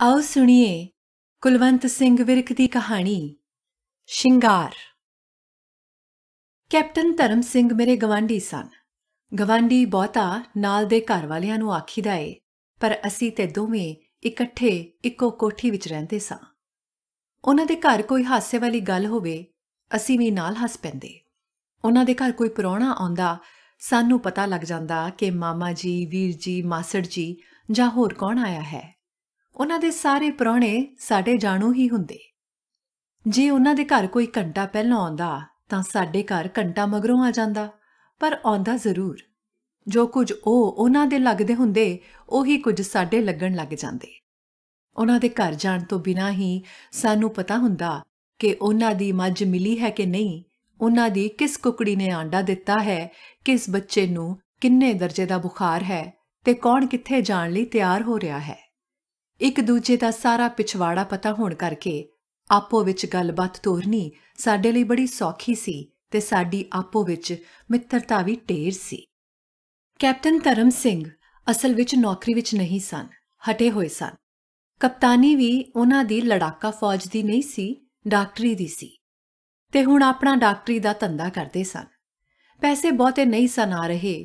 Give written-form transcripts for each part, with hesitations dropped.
आओ सुनिए कुलवंत सिंह विरक दी कहानी शिंगार। कैप्टन धर्म सिंह मेरे गवांढी सन। गवांढी बहुता नाल दे घर वालियां नूं आखीदा ए, पर असीं ते दोवें इकट्ठे इक्को कोठी विच रहिंदे सां। उन्हां दे घर कोई हासे वाली गल होवे, असीं भी नाल हस पैंदे। उन्हां दे घर कोई प्राहुणा आउंदा, सानूं पता लग जांदा कि मामा जी, वीर जी, मासड़ जी जां होर कौन आया है। उन्हां दे सारे प्राहुणे साडे जाणू ही हुंदे। जे उन्हां दे घर कोई घंटा पहिलां आउंदा तां साडे घर घंटा मगरों आ जांदा, पर आउंदा जरूर। जो कुਝ ਉਹ उन्हां दे लगदे हुंदे, ਉਹੀ ਕੁਝ ਸਾਡੇ ਲੱਗਣ ਲੱਗ ਜਾਂਦੇ। उन्हां दे घर जाण ਤੋਂ ਬਿਨਾਂ ਹੀ ਸਾਨੂੰ ਪਤਾ ਹੁੰਦਾ ਕਿ ਉਹਨਾਂ ਦੀ ਮੱਝ ਮਿਲੀ ਹੈ ਕਿ ਨਹੀਂ, ਉਹਨਾਂ ਦੀ ਕਿਸ ਕੁਕੜੀ ਨੇ ਆਂਡਾ ਦਿੱਤਾ ਹੈ, ਕਿਸ ਬੱਚੇ ਨੂੰ ਕਿੰਨੇ ਦਰਜੇ ਦਾ ਬੁਖਾਰ ਹੈ ਤੇ ਕੌਣ ਕਿੱਥੇ ਜਾਣ ਲਈ ਤਿਆਰ ਹੋ ਰਿਹਾ ਹੈ। ਇੱਕ ਦੂਜੇ ਦਾ ਸਾਰਾ ਪਿਛਵਾੜਾ ਪਤਾ ਹੋਣ ਕਰਕੇ ਆਪੋ ਵਿੱਚ ਗੱਲਬਾਤ ਤੋਰਨੀ ਸਾਡੇ ਲਈ ਬੜੀ ਸੌਖੀ ਸੀ ਤੇ ਸਾਡੀ ਆਪੋ ਵਿੱਚ ਮਿੱਤਰਤਾ ਵੀ ਢੇਰ ਸੀ। ਕੈਪਟਨ ਧਰਮ ਸਿੰਘ ਅਸਲ ਵਿੱਚ ਨੌਕਰੀ ਵਿੱਚ ਨਹੀਂ ਸਨ, ਹਟੇ ਹੋਏ ਸਨ। ਕਪਤਾਨੀ ਵੀ ਉਹਨਾਂ ਦੀ ਲੜਾਕਾ ਫੌਜ ਦੀ ਨਹੀਂ ਸੀ, ਡਾਕਟਰੀ ਦੀ ਸੀ ਤੇ ਹੁਣ ਆਪਣਾ ਡਾਕਟਰੀ ਦਾ ਧੰਦਾ ਕਰਦੇ ਸਨ। ਪੈਸੇ ਬਹੁਤੇ ਨਹੀਂ ਸਨ ਆ ਰਹੇ,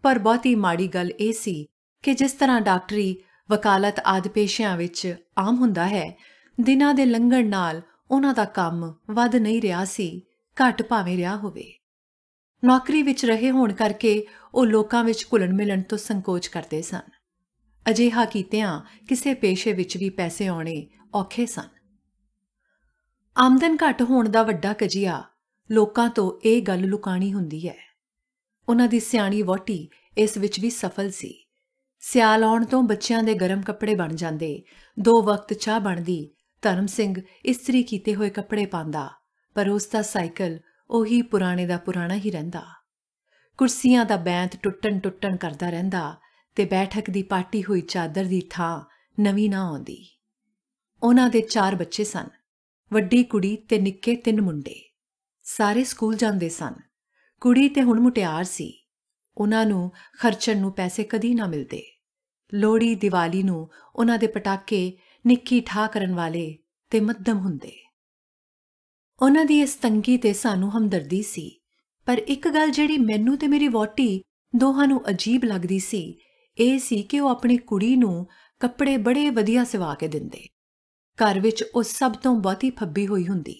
ਪਰ ਬਹੁਤੀ ਮਾੜੀ ਗੱਲ ਇਹ ਸੀ ਕਿ ਜਿਸ ਤਰ੍ਹਾਂ ਡਾਕਟਰੀ ਵਕਾਲਤ ਆਦਿ ਪੇਸ਼ਿਆਂ ਵਿੱਚ ਆਮ ਹੁੰਦਾ ਹੈ, ਦਿਨਾਂ ਦੇ ਲੰਘਣ ਨਾਲ ਉਹਨਾਂ ਦਾ ਕੰਮ ਵੱਧ ਨਹੀਂ ਰਿਹਾ ਸੀ, ਘੱਟ ਭਾਵੇਂ ਰਿਹਾ ਹੋਵੇ। ਨੌਕਰੀ ਵਿੱਚ ਰਹੇ ਹੋਣ ਕਰਕੇ ਉਹ ਲੋਕਾਂ ਵਿੱਚ ਘੁਲਣ ਮਿਲਣ ਤੋਂ ਸੰਕੋਚ ਕਰਦੇ ਸਨ। ਅਜਿਹਾ ਕੀਤਿਆਂ ਕਿਸੇ ਪੇਸ਼ੇ ਵਿੱਚ ਵੀ ਪੈਸੇ ਆਉਣੇ ਔਖੇ ਸਨ। ਆਮਦਨ ਘੱਟ ਹੋਣ ਦਾ ਵੱਡਾ ਕਜੀਆ ਲੋਕਾਂ ਤੋਂ ਇਹ ਗੱਲ ਲੁਕਾਣੀ ਹੁੰਦੀ ਹੈ। ਉਹਨਾਂ ਦੀ ਸਿਆਣੀ ਵਹੁਟੀ ਇਸ ਵਿੱਚ ਵੀ ਸਫਲ ਸੀ। ਸਿਆਲ ਆਉਣ ਤੋਂ ਬੱਚਿਆਂ ਦੇ ਗਰਮ ਕੱਪੜੇ ਬਣ ਜਾਂਦੇ, 2 ਵਕਤ ਚਾਹ ਬਣਦੀ। ਧਰਮ ਸਿੰਘ ਇਸਤਰੀ ਕੀਤੇ ਹੋਏ ਕੱਪੜੇ ਪਾਉਂਦਾ, ਪਰ ਉਸ ਦਾ ਸਾਈਕਲ ਉਹੀ ਪੁਰਾਣੇ ਦਾ ਪੁਰਾਣਾ ਹੀ ਰਹਿੰਦਾ। ਕੁਰਸੀਆਂ ਦਾ ਬੈਂਤ ਟੁੱਟਣ ਕਰਦਾ ਰਹਿੰਦਾ ਤੇ ਬੈਠਕ ਦੀ ਪਾਟੀ ਹੋਈ ਚਾਦਰ ਦੀ ਥਾਂ ਨਵੀਂ ਨਾ ਆਉਂਦੀ। ਉਹਨਾਂ ਦੇ 4 ਬੱਚੇ ਸਨ, ਵੱਡੀ ਕੁੜੀ ਤੇ ਨਿੱਕੇ 3 ਮੁੰਡੇ। ਸਾਰੇ ਸਕੂਲ ਜਾਂਦੇ ਸਨ। ਕੁੜੀ ਤੇ ਹੁਣ ਮੁਟਿਆਰ ਸੀ। ਉਹਨਾਂ ਨੂੰ ਖਰਚਣ ਨੂੰ ਪੈਸੇ ਕਦੀ ਨਾ ਮਿਲਦੇ। ਲੋਹੜੀ ਦੀਵਾਲੀ ਨੂੰ ਉਹਨਾਂ ਦੇ ਪਟਾਕੇ ਨਿੱਕੀ ਠਾਹ ਕਰਨ ਵਾਲੇ ਤੇ ਮੱਧਮ ਹੁੰਦੇ। ਉਹਨਾਂ ਦੀ ਇਸ ਤੰਗੀ ਤੇ ਸਾਨੂੰ ਹਮਦਰਦੀ ਸੀ, ਪਰ ਇੱਕ ਗੱਲ ਜਿਹੜੀ ਮੈਨੂੰ ਤੇ ਮੇਰੀ ਵਹੁਟੀ ਦੋਹਾਂ ਨੂੰ ਅਜੀਬ ਲੱਗਦੀ ਸੀ, ਇਹ ਸੀ ਕਿ ਉਹ ਆਪਣੀ ਕੁੜੀ ਨੂੰ ਕੱਪੜੇ ਬੜੇ ਵਧੀਆ ਸਿਵਾ ਕੇ ਦਿੰਦੇ। ਘਰ ਵਿੱਚ ਉਹ ਸਭ ਤੋਂ ਬਹੁਤੀ ਫੱਬੀ ਹੋਈ ਹੁੰਦੀ।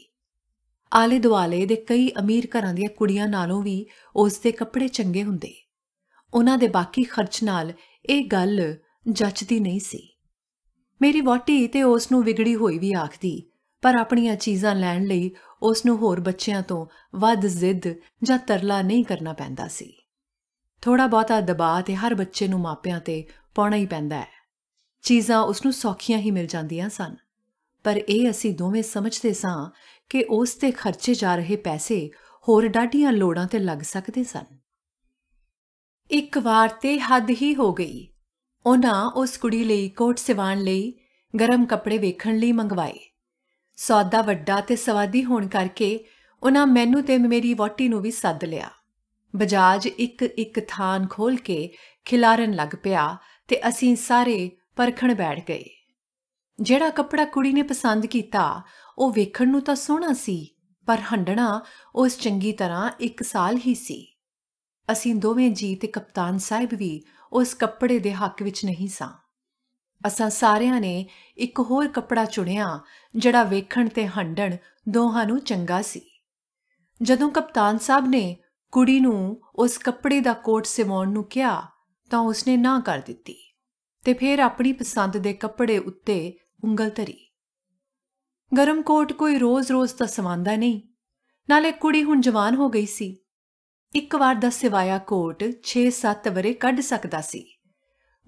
ਆਲੇ ਦੁਆਲੇ ਦੇ ਕਈ ਅਮੀਰ ਘਰਾਂ ਦੀਆਂ ਕੁੜੀਆਂ ਨਾਲੋਂ ਵੀ ਉਸ ਦੇ ਕੱਪੜੇ ਚੰਗੇ ਹੁੰਦੇ। ਉਹਨਾਂ ਦੇ ਬਾਕੀ ਖਰਚ ਨਾਲ ਇਹ ਗੱਲ ਜੱਚਦੀ ਨਹੀਂ ਸੀ। ਮੇਰੀ ਵਹੁਟੀ ਤੇ ਉਸ ਨੂੰ ਵਿਗੜੀ ਹੋਈ ਵੀ ਆਖਦੀ, ਪਰ ਆਪਣੀਆਂ ਚੀਜ਼ਾਂ ਲੈਣ ਲਈ ਉਸ ਨੂੰ ਹੋਰ ਬੱਚਿਆਂ ਤੋਂ ਵੱਧ ਜ਼ਿੱਦ ਜਾਂ ਤਰਲਾ ਨਹੀਂ ਕਰਨਾ ਪੈਂਦਾ ਸੀ। ਥੋੜ੍ਹਾ ਬਹੁਤਾ ਦਬਾਅ ਤੇ ਹਰ ਬੱਚੇ ਨੂੰ ਮਾਪਿਆਂ ਤੇ ਪਾਉਣਾ ਹੀ ਪੈਂਦਾ ਹੈ। ਚੀਜ਼ਾਂ ਉਸ ਨੂੰ ਸੌਖੀਆਂ ਹੀ ਮਿਲ ਜਾਂਦੀਆਂ ਸਨ, ਪਰ ਇਹ ਅਸੀਂ ਦੋਵੇਂ ਸਮਝਦੇ ਸਾਂ ਕਿ ਉਸ ਤੇ ਖਰਚੇ ਜਾ ਰਹੇ ਪੈਸੇ ਹੋਰ ਡਾਢੀਆਂ ਲੋੜਾਂ ਤੇ ਲੱਗ ਸਕਦੇ ਸਨ। ਇੱਕ ਵਾਰ ਤੇ ਹੱਦ ਹੀ ਹੋ ਗਈ। ਉਹਨਾਂ ਉਸ ਕੁੜੀ ਲਈ ਕੋਟ ਸਿਵਾਣ ਲਈ ਗਰਮ ਕੱਪੜੇ ਵੇਖਣ ਲਈ ਮੰਗਵਾਏ। ਸੌਦਾ ਵੱਡਾ ਤੇ ਸਵਾਦੀ ਹੋਣ ਕਰਕੇ ਉਹਨਾਂ ਮੈਨੂੰ ਤੇ ਮੇਰੀ ਵਹੁਟੀ ਨੂੰ ਵੀ ਸੱਦ ਲਿਆ। ਬਜਾਜ ਇੱਕ ਥਾਨ ਖੋਲ੍ਹ ਕੇ ਖਿਲਾਰਨ ਲੱਗ ਪਿਆ ਤੇ ਅਸੀਂ ਸਾਰੇ ਪਰਖਣ ਬੈਠ ਗਏ। ਜਿਹੜਾ ਕੱਪੜਾ ਕੁੜੀ ਨੇ ਪਸੰਦ ਕੀਤਾ ਉਹ ਵੇਖਣ ਨੂੰ ਤਾਂ ਸੋਹਣਾ ਸੀ, ਪਰ ਹੰਡਣਾ ਉਸ ਚੰਗੀ ਤਰ੍ਹਾਂ 1 ਸਾਲ ਹੀ ਸੀ। ਅਸੀਂ ਦੋਵੇਂ ਜੀ ਤੇ ਕਪਤਾਨ ਸਾਹਿਬ ਵੀ ਉਸ ਕੱਪੜੇ ਦੇ ਹੱਕ ਵਿੱਚ ਨਹੀਂ ਸਾਂ। ਅਸਾਂ ਸਾਰਿਆਂ ਨੇ ਇੱਕ ਹੋਰ ਕੱਪੜਾ ਚੁਣਿਆ ਜਿਹੜਾ ਵੇਖਣ ਤੇ ਹੰਡਣ ਦੋਹਾਂ ਨੂੰ ਚੰਗਾ ਸੀ। ਜਦੋਂ ਕਪਤਾਨ ਸਾਹਿਬ ਨੇ ਕੁੜੀ ਨੂੰ ਉਸ ਕੱਪੜੇ ਦਾ ਕੋਟ ਸਿਵਾਉਣ ਨੂੰ ਕਿਹਾ ਤਾਂ ਉਸਨੇ ਨਾ ਕਰ ਦਿੱਤੀ ਤੇ ਫਿਰ ਆਪਣੀ ਪਸੰਦ ਦੇ ਕੱਪੜੇ ਉੱਤੇ ਉਂਗਲ ਧਰੀ। ਗਰਮ ਕੋਟ ਕੋਈ ਰੋਜ਼-ਰੋਜ਼ ਤਾਂ ਸਵਾਂਦਾ ਨਹੀਂ, ਨਾਲੇ ਕੁੜੀ ਹੁਣ ਜਵਾਨ ਹੋ ਗਈ ਸੀ। ਇੱਕ ਵਾਰ ਦਾ ਸਿਵਾਇਆ ਕੋਟ 6-7 ਵਰ੍ਹੇ ਕੱਢ ਸਕਦਾ ਸੀ।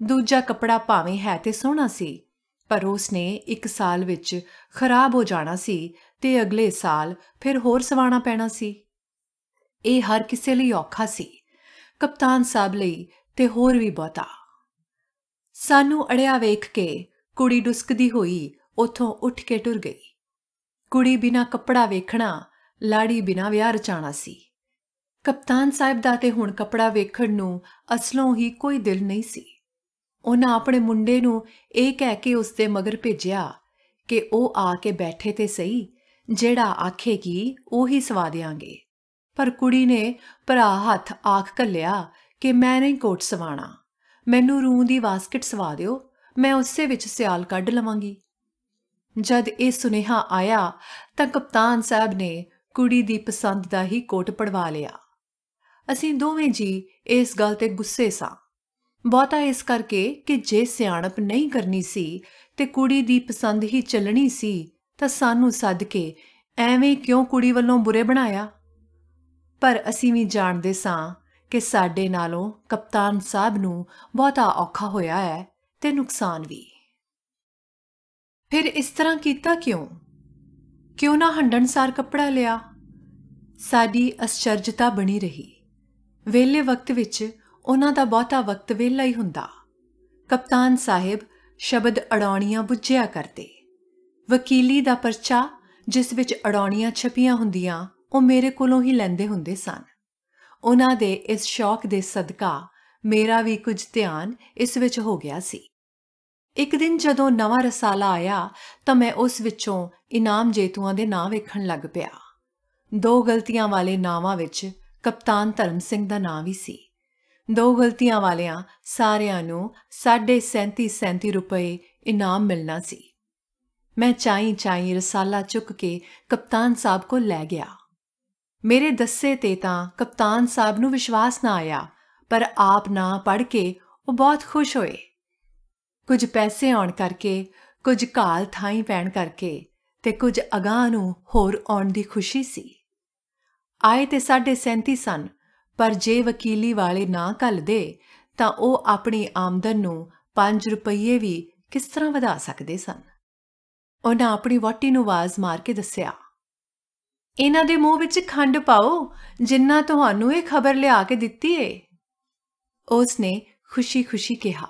ਦੂਜਾ ਕੱਪੜਾ ਭਾਵੇਂ ਹੈ ਤੇ ਸੋਹਣਾ ਸੀ, ਪਰ ਉਸਨੇ 1 ਸਾਲ ਵਿੱਚ ਖਰਾਬ ਹੋ ਜਾਣਾ ਸੀ ਤੇ ਅਗਲੇ ਸਾਲ ਫਿਰ ਹੋਰ ਸਵਾਣਾ ਪੈਣਾ ਸੀ। ਇਹ ਹਰ ਕਿਸੇ ਲਈ ਔਖਾ ਸੀ, ਕਪਤਾਨ ਸਾਹਿਬ ਲਈ ਤੇ ਹੋਰ ਵੀ ਬਹੁਤਾ। ਸਾਨੂੰ ਅੜਿਆ ਵੇਖ ਕੇ ਕੁੜੀ ਡੁਸਕਦੀ ਹੋਈ ਉੱਥੋਂ ਉੱਠ ਕੇ ਟੁਰ ਗਈ। ਕੁੜੀ ਬਿਨਾਂ ਕੱਪੜਾ ਵੇਖਣਾ, ਲਾੜੀ ਬਿਨਾਂ ਵਿਆਹ ਰਚਾਣਾ ਸੀ। ਕਪਤਾਨ ਸਾਹਿਬ ਦਾ ਤੇ ਹੁਣ ਕੱਪੜਾ ਵੇਖਣ ਨੂੰ ਅਸਲੋਂ ਹੀ ਕੋਈ ਦਿਲ ਨਹੀਂ ਸੀ। ਉਹਨਾਂ ਆਪਣੇ ਮੁੰਡੇ ਨੂੰ ਇਹ ਕਹਿ ਕੇ ਉਸ ਦੇ ਮਗਰ ਭੇਜਿਆ ਕਿ ਉਹ ਆ ਕੇ ਬੈਠੇ ਤੇ ਸਹੀ, ਜਿਹੜਾ ਆਖੇਗੀ ਉਹੀ ਸਵਾ ਦਿਆਂਗੇ। ਪਰ ਕੁੜੀ ਨੇ ਭਰਾ ਹੱਥ ਆਖ ਘੱਲਿਆ ਕਿ ਮੈਂ ਨਹੀਂ ਕੋਟ ਸਵਾਣਾ, ਮੈਨੂੰ ਰੂੰ ਦੀ ਵਾਸਕਿਟ ਸਵਾ ਦਿਓ, ਮੈਂ ਉਸੇ ਵਿੱਚ ਸਿਆਲ ਕੱਢ ਲਵਾਂਗੀ। ਜਦ ਇਹ ਸੁਨੇਹਾ ਆਇਆ ਤਾਂ ਕਪਤਾਨ ਸਾਹਿਬ ਨੇ ਕੁੜੀ ਦੀ ਪਸੰਦ ਦਾ ਹੀ ਕੋਟ ਪੜਵਾ ਲਿਆ। ਅਸੀਂ ਦੋਵੇਂ ਜੀ ਇਸ ਗੱਲ ਤੇ ਗੁੱਸੇ ਸਾਂ, ਬਹੁਤਾ ਇਸ ਕਰਕੇ ਕਿ ਜੇ ਸਿਆਣਪ ਨਹੀਂ ਕਰਨੀ ਸੀ ਤੇ ਕੁੜੀ ਦੀ ਪਸੰਦ ਹੀ ਚੱਲਣੀ ਸੀ ਤਾਂ ਸਾਨੂੰ ਸੱਦ ਕੇ ਐਵੇਂ ਕਿਉਂ ਕੁੜੀ ਵੱਲੋਂ ਬੁਰੇ ਬਣਾਇਆ। ਪਰ ਅਸੀਂ ਵੀ ਜਾਣਦੇ ਸਾਂ ਕਿ ਸਾਡੇ ਨਾਲੋਂ ਕਪਤਾਨ ਸਾਹਿਬ ਨੂੰ ਬਹੁਤਾ ਔਖਾ ਹੋਇਆ ਹੈ ਤੇ ਨੁਕਸਾਨ ਵੀ। ਫਿਰ ਇਸ ਤਰ੍ਹਾਂ ਕੀਤਾ ਕਿਉਂ ਨਾ ਹੰਢਣਸਾਰ ਕੱਪੜਾ ਲਿਆ? ਸਾਡੀ ਅਸਚਰਜਤਾ ਬਣੀ ਰਹੀ। ਵਿਹਲੇ ਵਕਤ ਵਿੱਚ ਉਹਨਾਂ ਦਾ ਬਹੁਤਾ ਵਕਤ ਵਿਹਲਾ ਹੀ ਹੁੰਦਾ। ਕਪਤਾਨ ਸਾਹਿਬ ਸ਼ਬਦ ਅੜਾਉਣੀਆਂ ਬੁੱਝਿਆ ਕਰਦੇ। ਵਕੀਲੀ ਦਾ ਪਰਚਾ ਜਿਸ ਵਿੱਚ ਅੜਾਉਣੀਆਂ ਛਪੀਆਂ ਹੁੰਦੀਆਂ ਉਹ ਮੇਰੇ ਕੋਲੋਂ ਹੀ ਲੈਂਦੇ ਹੁੰਦੇ ਸਨ। ਉਹਨਾਂ ਦੇ ਇਸ ਸ਼ੌਕ ਦੇ ਸਦਕਾ ਮੇਰਾ ਵੀ ਕੁਝ ਧਿਆਨ ਇਸ ਵਿੱਚ ਹੋ ਗਿਆ ਸੀ। ਇੱਕ ਦਿਨ ਜਦੋਂ ਨਵਾਂ ਰਸਾਲਾ ਆਇਆ ਤਾਂ ਮੈਂ ਉਸ ਵਿੱਚੋਂ ਇਨਾਮ ਜੇਤੂਆਂ ਦੇ ਨਾਂ ਵੇਖਣ ਲੱਗ ਪਿਆ। 2 ਗਲਤੀਆਂ ਵਾਲੇ ਨਾਵਾਂ ਵਿੱਚ ਕਪਤਾਨ ਧਰਮ ਸਿੰਘ ਦਾ ਨਾਂ ਵੀ ਸੀ। 2 ਗਲਤੀਆਂ ਵਾਲਿਆਂ ਸਾਰਿਆਂ ਨੂੰ 37.5 ਰੁਪਏ ਇਨਾਮ ਮਿਲਣਾ ਸੀ। ਮੈਂ ਚਾਈਂ ਰਸਾਲਾ ਚੁੱਕ ਕੇ ਕਪਤਾਨ ਸਾਹਿਬ ਕੋਲ ਲੈ ਗਿਆ। ਮੇਰੇ ਦੱਸੇ ਤੇ ਤਾਂ ਕਪਤਾਨ ਸਾਹਿਬ ਨੂੰ ਵਿਸ਼ਵਾਸ ਨਾ ਆਇਆ, ਪਰ ਆਪ ਨਾਂ ਪੜ੍ਹ ਕੇ ਉਹ ਬਹੁਤ ਖੁਸ਼ ਹੋਏ। ਕੁਝ ਪੈਸੇ ਆਉਣ ਕਰਕੇ, ਕੁਝ ਘਾਲ ਥਾਈਂ ਪੈਣ ਕਰਕੇ ਤੇ ਕੁਝ ਅਗਾਂਹ ਨੂੰ ਹੋਰ ਆਉਣ ਦੀ ਖੁਸ਼ੀ ਸੀ। ਆਏ ਤੇ 37.5 ਸਨ, ਪਰ ਜੇ ਵਕੀਲੀ ਵਾਲੇ ਨਾ ਘੱਲਦੇ ਤਾਂ ਉਹ ਆਪਣੀ ਆਮਦਨ ਨੂੰ 5 ਰੁਪਈਏ ਵੀ ਕਿਸ ਤਰ੍ਹਾਂ ਵਧਾ ਸਕਦੇ ਸਨ। ਉਹਨਾਂ ਆਪਣੀ ਵਹੁਟੀ ਨੂੰ ਆਵਾਜ਼ ਮਾਰ ਕੇ ਦੱਸਿਆ, ਇਹਨਾਂ ਦੇ ਮੂੰਹ ਵਿੱਚ ਖੰਡ ਪਾਓ, ਜਿੰਨਾ ਤੁਹਾਨੂੰ ਇਹ ਖਬਰ ਲਿਆ ਕੇ ਦਿੱਤੀ ਏ। ਉਸ ਨੇ ਖੁਸ਼ੀ-ਖੁਸ਼ੀ ਕਿਹਾ,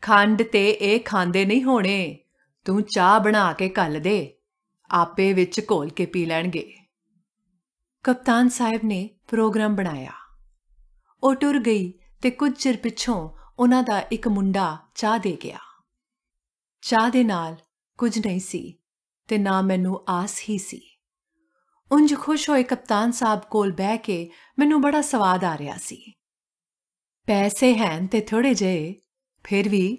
ਖੰਡ ਤੇ ਇਹ ਖਾਂਦੇ ਨਹੀਂ ਹੋਣੇ, ਤੂੰ ਚਾਹ ਬਣਾ ਕੇ ਘੱਲ ਦੇ, ਆਪੇ ਵਿੱਚ ਘੋਲ ਕੇ ਪੀ ਲੈਣਗੇ। ਕਪਤਾਨ ਸਾਹਿਬ ਨੇ ਪ੍ਰੋਗਰਾਮ ਬਣਾਇਆ। ਉਹ ਟੁਰ ਗਈ ਤੇ ਕੁਝ ਚਿਰ ਪਿੱਛੋਂ ਉਹਨਾਂ ਦਾ ਇੱਕ ਮੁੰਡਾ ਚਾਹ ਦੇ ਗਿਆ। ਚਾਹ ਦੇ ਨਾਲ ਕੁਝ ਨਹੀਂ ਸੀ ਤੇ ਨਾ ਮੈਨੂੰ ਆਸ ਹੀ ਸੀ। ਉਂਝ ਖੁਸ਼ ਹੋਏ ਕਪਤਾਨ ਸਾਹਿਬ ਕੋਲ ਬਹਿ ਕੇ ਮੈਨੂੰ ਬੜਾ ਸਵਾਦ ਆ ਰਿਹਾ ਸੀ। ਪੈਸੇ ਹੈਨ ਤੇ ਥੋੜੇ ਜਿਹੇ, ਫਿਰ ਵੀ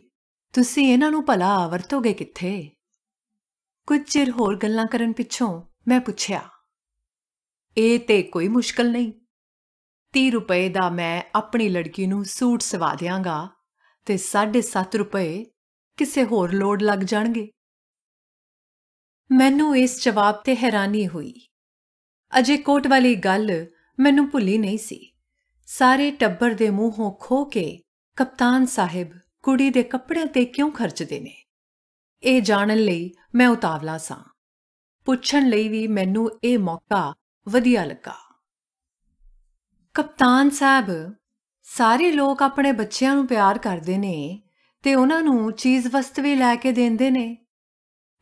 ਤੁਸੀਂ ਇਹਨਾਂ ਨੂੰ ਭਲਾ ਵਰਤੋਗੇ ਕਿੱਥੇ? ਕੁਝ ਚਿਰ ਹੋਰ ਗੱਲਾਂ ਕਰਨ ਪਿੱਛੋਂ ਮੈਂ ਪੁੱਛਿਆ, ਇਹ ਤੇ ਕੋਈ ਮੁਸ਼ਕਲ ਨਹੀਂ, 30 ਰੁਪਏ ਦਾ ਮੈਂ ਆਪਣੀ ਲੜਕੀ ਨੂੰ ਸੂਟ ਸਵਾ ਦਿਆਂਗਾ ਤੇ 7.5 ਰੁਪਏ ਕਿਸੇ ਹੋਰ ਲੋੜ ਲੱਗ ਜਾਣਗੇ। ਮੈਨੂੰ ਇਸ ਜਵਾਬ ਤੇ ਹੈਰਾਨੀ ਹੋਈ। ਅਜੇ ਕੋਟ ਵਾਲੀ ਗੱਲ ਮੈਨੂੰ ਭੁੱਲੀ ਨਹੀਂ ਸੀ। ਸਾਰੇ ਟੱਬਰ ਦੇ ਮੂੰਹੋਂ ਖੋਹ ਕੇ ਕਪਤਾਨ ਸਾਹਿਬ ਕੁੜੀ ਦੇ ਕੱਪੜਿਆਂ ਤੇ ਕਿਉਂ ਖਰਚਦੇ ਨੇ, ਇਹ ਜਾਣਨ ਲਈ ਮੈਂ ਉਤਾਵਲਾ ਸਾਂ। ਪੁੱਛਣ ਲਈ ਵੀ ਮੈਨੂੰ ਇਹ ਮੌਕਾ ਵਧੀਆ ਲੱਗਾ। ਕਪਤਾਨ ਸਾਹਿਬ, ਸਾਰੇ ਲੋਕ ਆਪਣੇ ਬੱਚਿਆਂ ਨੂੰ ਪਿਆਰ ਕਰਦੇ ਨੇ ਤੇ ਉਹਨਾਂ ਨੂੰ ਚੀਜ਼ ਵਸਤ ਵੀ ਲੈ ਕੇ ਦਿੰਦੇ ਨੇ,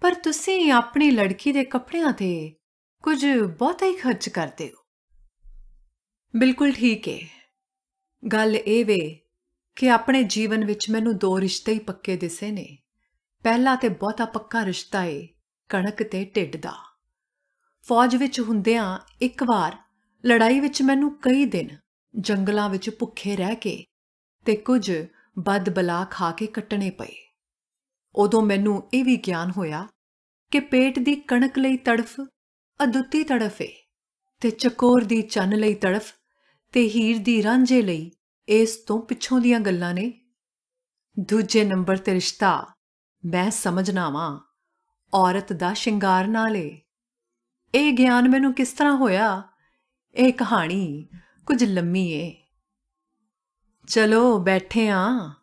ਪਰ ਤੁਸੀਂ ਆਪਣੀ ਲੜਕੀ ਦੇ ਕੱਪੜਿਆਂ ਤੇ ਕੁਝ ਬਹੁਤਾ ਹੀ ਖਰਚ ਕਰਦੇ ਹੋ। ਬਿਲਕੁਲ ਠੀਕ ਏ। ਗੱਲ ਇਹ ਵੇ ਕਿ ਆਪਣੇ ਜੀਵਨ ਵਿੱਚ ਮੈਨੂੰ 2 ਰਿਸ਼ਤੇ ਹੀ ਪੱਕੇ ਦਿਸੇ ਨੇ। ਪਹਿਲਾ ਤੇ ਬਹੁਤਾ ਪੱਕਾ ਰਿਸ਼ਤਾ ਏ ਕਣਕ ਤੇ ਢਿੱਡ ਦਾ। ਫੌਜ ਵਿੱਚ ਹੁੰਦਿਆਂ ਇੱਕ ਵਾਰ ਲੜਾਈ ਵਿੱਚ ਮੈਨੂੰ ਕਈ ਦਿਨ ਜੰਗਲਾਂ ਵਿੱਚ ਭੁੱਖੇ ਰਹਿ ਕੇ ਤੇ ਕੁਝ ਬਦ-ਬਲਾ ਖਾ ਕੇ ਕੱਟਣੇ ਪਏ। ਉਦੋਂ ਮੈਨੂੰ ਇਹ ਵੀ ਗਿਆਨ ਹੋਇਆ ਕਿ ਪੇਟ ਦੀ ਕਣਕ ਲਈ ਤੜਫ ਅਦੁੱਤੀ ਤੜਫ ਏ ਤੇ ਚਕੋਰ ਦੀ ਚੰਨ ਲਈ ਤੜਫ ਤੇ ਹੀਰ ਦੀ ਰਾਂਝੇ ਲਈ ਇਸ ਤੋਂ ਪਿੱਛੋਂ ਦੀਆਂ ਗੱਲਾਂ ਨੇ। ਦੂਜੇ ਨੰਬਰ ਤੇ ਰਿਸ਼ਤਾ ਮੈਂ ਸਮਝਣਾ ਵਾਂ ਔਰਤ ਦਾ ਸ਼ਿੰਗਾਰ ਨਾਲ ਏ। ਇਹ ਗਿਆਨ ਮੈਨੂੰ ਕਿਸ ਤਰ੍ਹਾਂ ਹੋਇਆ, ਇਹ ਕਹਾਣੀ ਕੁਝ ਲੰਮੀ ਏ। ਚਲੋ ਬੈਠੇ ਆਂ,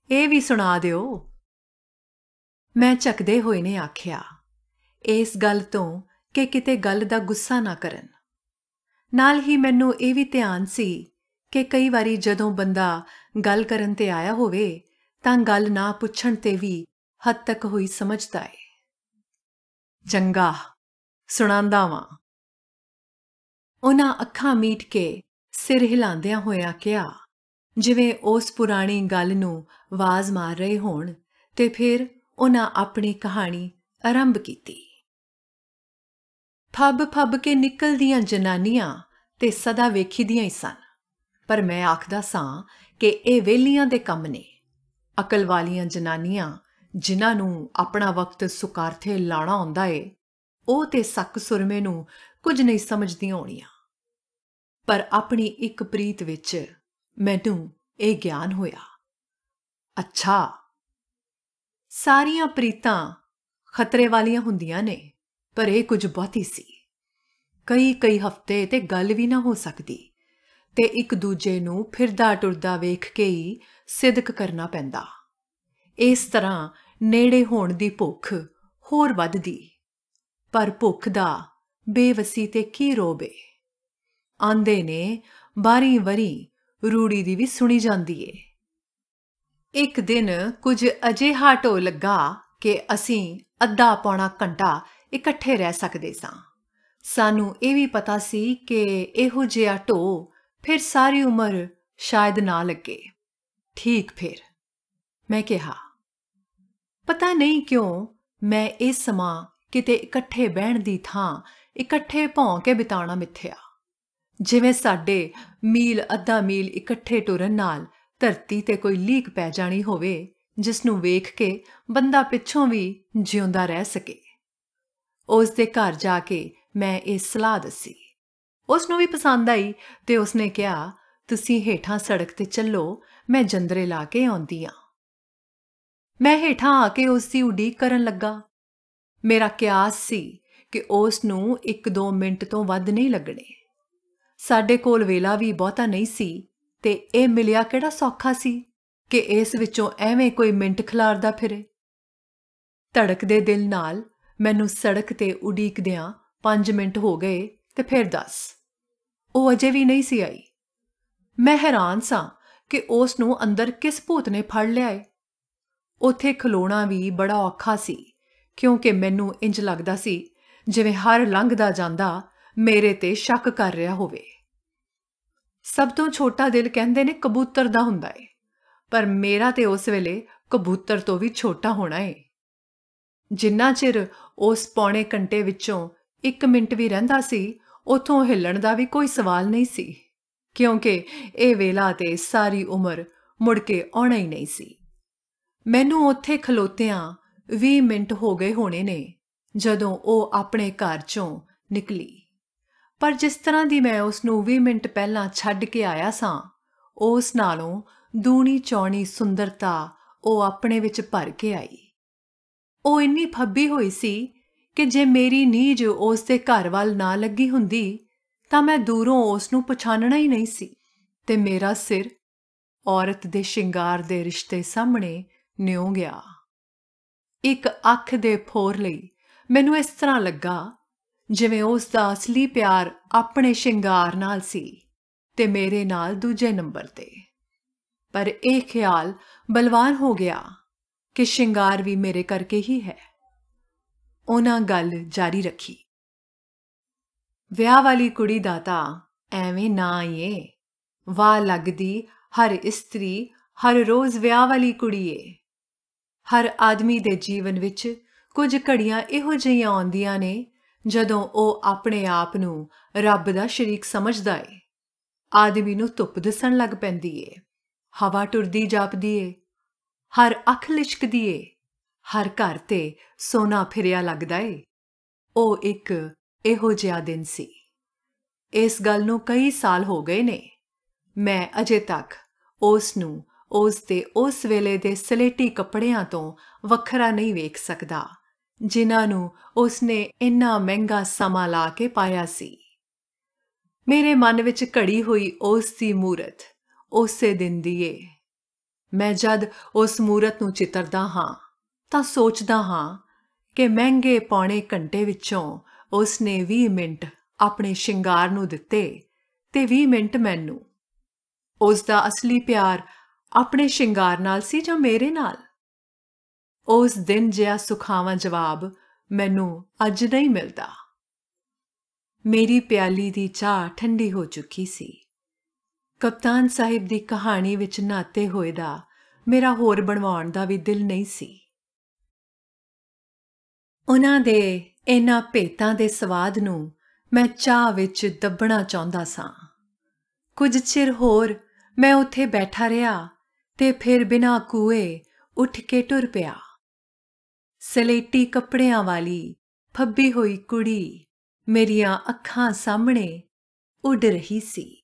ਇਹ ਵੀ ਸੁਣਾ ਦਿਓ। ਮੈਂ ਝਕਦੇ ਹੋਏ ਨੇ ਆਖਿਆ, ਇਸ ਗੱਲ ਤੋਂ ਕਿ ਕਿਤੇ ਗੱਲ ਦਾ ਗੁੱਸਾ ਨਾ ਕਰਨ। ਨਾਲ ਹੀ ਮੈਨੂੰ ਇਹ ਵੀ ਧਿਆਨ ਸੀ ਕਿ ਕਈ ਵਾਰੀ ਜਦੋਂ ਬੰਦਾ ਗੱਲ ਕਰਨ ਤੇ ਆਇਆ ਹੋਵੇ ਤਾਂ ਗੱਲ ਨਾ ਪੁੱਛਣ ਤੇ ਵੀ ਹੱਦ ਤੱਕ ਹੋਈ ਸਮਝਦਾ ਏ। ਚੰਗਾ, ਸੁਣਾਂਦਾ ਵਾਂ। ਉਹਨਾਂ ਅੱਖਾਂ ਮੀਟ ਕੇ ਸਿਰ ਹਿਲਾਉਂਦਿਆਂ ਹੋਇਆਂ ਕਿਹਾ, ਜਿਵੇਂ ਉਸ ਪੁਰਾਣੀ ਗੱਲ ਨੂੰ ਆਵਾਜ਼ ਮਾਰ ਰਹੇ ਹੋਣ, ਤੇ ਫਿਰ ਉਹਨਾਂ ਆਪਣੀ ਕਹਾਣੀ ਆਰੰਭ ਕੀਤੀ। ਫੱਬ ਕੇ ਨਿਕਲਦੀਆਂ ਜਨਾਨੀਆਂ ਤੇ ਸਦਾ ਵੇਖੀਦੀਆਂ ਹੀ ਸਨ, ਪਰ ਮੈਂ ਆਖਦਾ ਸਾਂ ਕਿ ਇਹ ਵਿਹਲੀਆਂ ਦੇ ਕੰਮ ਨੇ। ਅਕਲ ਵਾਲੀਆਂ ਜਨਾਨੀਆਂ ਜਿਨ੍ਹਾਂ ਨੂੰ ਆਪਣਾ ਵਕਤ ਸੁਕਾਰਥੇ ਲਾਉਣਾ ਆਉਂਦਾ ਏ, ਉਹ ਤੇ ਸੱਕ ਸੁਰਮੇ ਨੂੰ ਕੁਝ ਨਹੀਂ ਸਮਝਦੀਆਂ ਹੋਣੀਆਂ। ਪਰ ਆਪਣੀ ਇੱਕ ਪ੍ਰੀਤ ਵਿੱਚ ਮੈਨੂੰ ਇਹ ਗਿਆਨ ਹੋਇਆ। ਅੱਛਾ, ਸਾਰੀਆਂ ਪ੍ਰੀਤਾਂ ਖਤਰੇ ਵਾਲੀਆਂ ਹੁੰਦੀਆਂ ਨੇ, ਪਰ ਇਹ ਕੁਝ ਬਹੁਤੀ ਸੀ। ਕਈ ਹਫ਼ਤੇ ਤੇ ਗੱਲ ਵੀ ਨਾ ਹੋ ਸਕਦੀ, ਤੇ ਇੱਕ ਦੂਜੇ ਨੂੰ ਫਿਰਦਾ ਟੁਰਦਾ ਵੇਖ ਕੇ ਹੀ ਸਿਦਕ ਕਰਨਾ ਪੈਂਦਾ। ਇਸ ਤਰ੍ਹਾਂ ਨੇੜੇ ਹੋਣ ਦੀ ਭੁੱਖ ਹੋਰ ਵੱਧਦੀ, ਪਰ ਭੁੱਖ ਦਾ ਬੇਵਸੀ ਤੇ ਕੀ ਰੋਬ ਏ। ਆਂਦੇ ਨੇ ਬਾਰੀ ਵਰੀ ਰੂੜੀ ਦੀ ਵੀ ਸੁਣੀ ਜਾਂਦੀ ਏ। ਇੱਕ ਦਿਨ ਕੁਝ ਅਜਿਹਾ ਢੋ ਲੱਗਾ ਕਿ ਅਸੀਂ ਅੱਧਾ ਪੌਣਾ ਘੰਟਾ ਇਕੱਠੇ ਰਹਿ ਸਕਦੇ ਸਾਂ। ਸਾਨੂੰ ਇਹ ਵੀ ਪਤਾ ਸੀ ਕਿ ਇਹੋ ਜਿਹਾ ਢੋ ਫਿਰ ਸਾਰੀ ਉਮਰ ਸ਼ਾਇਦ ਨਾ ਲੱਗੇ। ਠੀਕ ਫਿਰ, ਮੈਂ ਕਿਹਾ। ਪਤਾ ਨਹੀਂ ਕਿਉਂ ਮੈਂ ਇਹ ਸਮਾਂ ਕਿਤੇ ਇਕੱਠੇ ਬਹਿਣ ਦੀ ਥਾਂ ਇਕੱਠੇ ਭੌਂ ਕੇ ਬਿਤਾਉਣਾ ਮਿੱਥਿਆ। ਜਿਵੇਂ ਸਾਡੇ ਮੀਲ ਅੱਧਾ ਮੀਲ ਇਕੱਠੇ ਟੁਰਨ ਨਾਲ ਧਰਤੀ ਤੇ ਕੋਈ ਲੀਕ ਪੈ ਜਾਣੀ ਹੋਵੇ, ਜਿਸ ਨੂੰ ਵੇਖ ਕੇ ਬੰਦਾ ਪਿੱਛੋਂ ਵੀ ਜਿਉਂਦਾ ਰਹਿ ਸਕੇ। ਉਸ ਦੇ ਘਰ ਜਾ ਕੇ ਮੈਂ ਇਹ ਸਲਾਹ ਦੱਸੀ। ਉਸ ਨੂੰ ਵੀ ਪਸੰਦ ਆਈ ਤੇ ਉਸਨੇ ਕਿਹਾ, ਤੁਸੀਂ ਹੇਠਾਂ ਸੜਕ ਤੇ ਚੱਲੋ, ਮੈਂ ਜੰਦਰੇ ਲਾ ਕੇ ਆਉਂਦੀ ਹਾਂ। ਮੈਂ ਹੇਠਾਂ ਆ ਕੇ ਉਸ ਦੀ ਉਡੀਕ ਕਰਨ ਲੱਗਾ। ਮੇਰਾ ਕਿਆਸ ਸੀ ਕਿ ਉਸ ਨੂੰ 1-2 ਮਿੰਟ ਤੋਂ ਵੱਧ ਨਹੀਂ ਲੱਗਣੇ। ਸਾਡੇ ਕੋਲ ਵੇਲਾ ਵੀ ਬਹੁਤਾ ਨਹੀਂ ਸੀ, ਤੇ ਇਹ ਮਿਲਿਆ ਕਿਹੜਾ ਸੌਖਾ ਸੀ ਕਿ ਇਸ ਵਿੱਚੋਂ ਐਵੇਂ ਕੋਈ ਮਿੰਟ ਖਿਲਾਰਦਾ ਫਿਰੇ। ਧੜਕਦੇ ਦਿਲ ਨਾਲ ਮੈਨੂੰ ਸੜਕ ਤੇ ਉਡੀਕਦਿਆਂ 5 ਮਿੰਟ ਹੋ ਗਏ, ਤੇ ਫਿਰ ਦੱਸ, ਉਹ ਅਜੇ ਵੀ ਨਹੀਂ ਸੀ ਆਈ। ਮੈਂ ਹੈਰਾਨ ਸਾਂ ਕਿ ਉਸ ਨੂੰ ਅੰਦਰ ਕਿਸ ਭੂਤ ਨੇ ਫੜ ਲਿਆ ਏ। ਉੱਥੇ ਖਲੋਣਾ ਵੀ ਬੜਾ ਔਖਾ ਸੀ, ਕਿਉਂਕਿ ਮੈਨੂੰ ਇੰਜ ਲੱਗਦਾ ਸੀ ਜਿਵੇਂ ਹਰ ਲੰਘਦਾ ਜਾਂਦਾ ਮੇਰੇ ਤੇ ਸ਼ੱਕ ਕਰ ਰਿਹਾ ਹੋਵੇ। ਸਭ ਤੋਂ ਛੋਟਾ ਦਿਲ ਕਹਿੰਦੇ ਨੇ ਕਬੂਤਰ ਦਾ ਹੁੰਦਾ ਏ, ਪਰ ਮੇਰਾ ਤੇ ਉਸ ਵੇਲੇ ਕਬੂਤਰ ਤੋਂ ਵੀ ਛੋਟਾ ਹੋਣਾ ਏ। ਜਿੰਨਾ ਚਿਰ ਉਸ ਪੌਣੇ ਘੰਟੇ ਵਿੱਚੋਂ 1 ਮਿੰਟ ਵੀ ਰਹਿੰਦਾ ਸੀ, ਉੱਥੋਂ ਹਿੱਲਣ ਦਾ ਵੀ ਕੋਈ ਸਵਾਲ ਨਹੀਂ ਸੀ, ਕਿਉਂਕਿ ਇਹ ਵੇਲਾ ਤੇ ਸਾਰੀ ਉਮਰ ਮੁੜ ਕੇ ਆਉਣਾ ਹੀ ਨਹੀਂ ਸੀ। ਮੈਨੂੰ ਉੱਥੇ ਖਲੋਤਿਆਂ 20 ਮਿੰਟ ਹੋ ਗਏ ਹੋਣੇ ਨੇ ਜਦੋਂ ਉਹ ਆਪਣੇ ਘਰ 'ਚੋਂ ਨਿਕਲੀ। ਪਰ ਜਿਸ ਤਰ੍ਹਾਂ ਦੀ ਮੈਂ ਉਸ ਨੂੰ 20 ਮਿੰਟ ਪਹਿਲਾਂ ਛੱਡ ਕੇ ਆਇਆ ਸਾਂ, ਉਸ ਨਾਲੋਂ ਦੂਣੀ ਚੌਣੀ ਸੁੰਦਰਤਾ ਉਹ ਆਪਣੇ ਵਿੱਚ ਭਰ ਕੇ ਆਈ। ਉਹ ਇੰਨੀ ਫੱਬੀ ਹੋਈ ਸੀ ਕਿ ਜੇ ਮੇਰੀ ਨੀਝ ਉਸ ਦੇ ਘਰ ਵੱਲ ਨਾ ਲੱਗੀ ਹੁੰਦੀ ਤਾਂ ਮੈਂ ਦੂਰੋਂ ਉਸ ਨੂੰ ਪਛਾਣਨਾ ਹੀ ਨਹੀਂ ਸੀ, ਤੇ ਮੇਰਾ ਸਿਰ ਔਰਤ ਦੇ ਸ਼ਿੰਗਾਰ ਦੇ ਰਿਸ਼ਤੇ ਸਾਹਮਣੇ ਨਿਉ ਗਿਆ। ਇੱਕ ਅੱਖ ਦੇ ਫੋਰ ਲਈ ਮੈਨੂੰ ਇਸ ਤਰ੍ਹਾਂ ਲੱਗਾ ਜਿਵੇਂ ਉਸ ਦਾ ਅਸਲੀ ਪਿਆਰ ਆਪਣੇ ਸ਼ਿੰਗਾਰ ਨਾਲ ਸੀ ਤੇ ਮੇਰੇ ਨਾਲ ਦੂਜੇ ਨੰਬਰ ਤੇ। ਪਰ ਇਹ ਖਿਆਲ ਬਲਵਾਨ ਹੋ ਗਿਆ ਕਿ ਸ਼ਿੰਗਾਰ ਵੀ ਮੇਰੇ ਕਰਕੇ ਹੀ ਹੈ। ਉਹਨਾਂ ਗੱਲ ਜਾਰੀ ਰੱਖੀ, ਵਿਆਹ ਵਾਲੀ ਕੁੜੀ ਦਾ ਤਾਂ ਐਵੇਂ ਨਾ ਹੀ ਏ। ਵਾਹ ਲੱਗਦੀ ਹਰ ਇਸਤਰੀ ਹਰ ਰੋਜ਼ ਵਿਆਹ ਵਾਲੀ ਕੁੜੀ ਏ। ਹਰ ਆਦਮੀ ਦੇ ਜੀਵਨ ਵਿੱਚ ਕੁਝ ਘੜੀਆਂ ਇਹੋ ਜਿਹੀਆਂ ਆਉਂਦੀਆਂ ਨੇ ਜਦੋਂ ਉਹ ਆਪਣੇ ਆਪ ਨੂੰ ਰੱਬ ਦਾ ਸ਼ਰੀਕ ਸਮਝਦਾ ਏ। ਆਦਮੀ ਨੂੰ ਧੁੱਪ ਦਿਸਣ ਲੱਗ ਪੈਂਦੀ ਏ, ਹਵਾ ਟੁਰਦੀ ਜਾਪਦੀ ਏ, ਹਰ ਅੱਖ ਲਿਸ਼ਕਦੀ ਏ, ਹਰ ਘਰ ਤੇ ਸੋਨਾ ਫਿਰਿਆ ਲੱਗਦਾ ਏ। ਉਹ ਇੱਕ ਇਹੋ ਜਿਹਾ ਦਿਨ ਸੀ। ਇਸ ਗੱਲ ਨੂੰ ਕਈ ਸਾਲ ਹੋ ਗਏ ਨੇ। ਮੈਂ ਅਜੇ ਤੱਕ ਉਸ ਨੂੰ ਉਸ ਦੇ ਉਸ ਵੇਲੇ ਦੇ ਸਲੇਟੀ ਕੱਪੜਿਆਂ ਤੋਂ ਵੱਖਰਾ ਨਹੀਂ ਵੇਖ ਸਕਦਾ, ਜਿਨ੍ਹਾਂ ਨੂੰ ਉਸਨੇ ਇੰਨਾ ਮਹਿੰਗਾ ਸਮਾਂ ਲਾ ਕੇ ਪਾਇਆ ਸੀ। ਮੇਰੇ ਮਨ ਵਿੱਚ ਘੜੀ ਹੋਈ ਉਸ ਦੀ ਮੂਰਤ ਉਸੇ ਦਿਨ ਦੀ ਏ। ਮੈਂ ਜਦ ਉਸ ਮੂਰਤ ਨੂੰ ਚਿੱਤਰਦਾ ਹਾਂ ਤਾਂ ਸੋਚਦਾ ਹਾਂ ਕਿ ਮਹਿੰਗੇ ਪੌਣੇ ਘੰਟੇ ਵਿੱਚੋਂ ਉਸਨੇ 20 ਮਿੰਟ ਆਪਣੇ ਸ਼ਿੰਗਾਰ ਨੂੰ ਦਿੱਤੇ ਤੇ 20 ਮਿੰਟ ਮੈਨੂੰ। ਉਸ ਦਾ ਅਸਲੀ ਪਿਆਰ ਆਪਣੇ ਸ਼ਿੰਗਾਰ ਨਾਲ ਸੀ ਜਾਂ ਮੇਰੇ ਨਾਲ? ਉਸ ਦਿਨ ਜਿਹਾ ਸੁਖਾਵਾਂ ਜਵਾਬ ਮੈਨੂੰ ਅੱਜ ਨਹੀਂ ਮਿਲਦਾ। ਮੇਰੀ ਪਿਆਲੀ ਦੀ ਚਾਹ ਠੰਡੀ ਹੋ ਚੁੱਕੀ ਸੀ। ਕਪਤਾਨ ਸਾਹਿਬ ਦੀ ਕਹਾਣੀ ਵਿੱਚ ਨਹਾਤੇ ਹੋਏ ਦਾ ਮੇਰਾ ਹੋਰ ਬਣਵਾਉਣ ਦਾ ਵੀ ਦਿਲ ਨਹੀਂ ਸੀ। ਉਹਨਾਂ ਦੇ ਇਹਨਾਂ ਭੇਤਾਂ ਦੇ ਸਵਾਦ ਨੂੰ ਮੈਂ ਚਾਹ ਵਿੱਚ ਦੱਬਣਾ ਚਾਹੁੰਦਾ ਸਾਂ। ਕੁਝ ਚਿਰ ਹੋਰ ਮੈਂ ਉੱਥੇ ਬੈਠਾ ਰਿਹਾ ਤੇ ਫਿਰ ਬਿਨਾਂ ਕੂਏ ਉੱਠ ਕੇ ਟੁਰ ਪਿਆ। ਸਲੇਟੀ ਕੱਪੜਿਆਂ ਵਾਲੀ ਫੱਬੀ ਹੋਈ ਕੁੜੀ ਮੇਰੀਆਂ ਅੱਖਾਂ ਸਾਹਮਣੇ ਉੱਡ ਰਹੀ ਸੀ।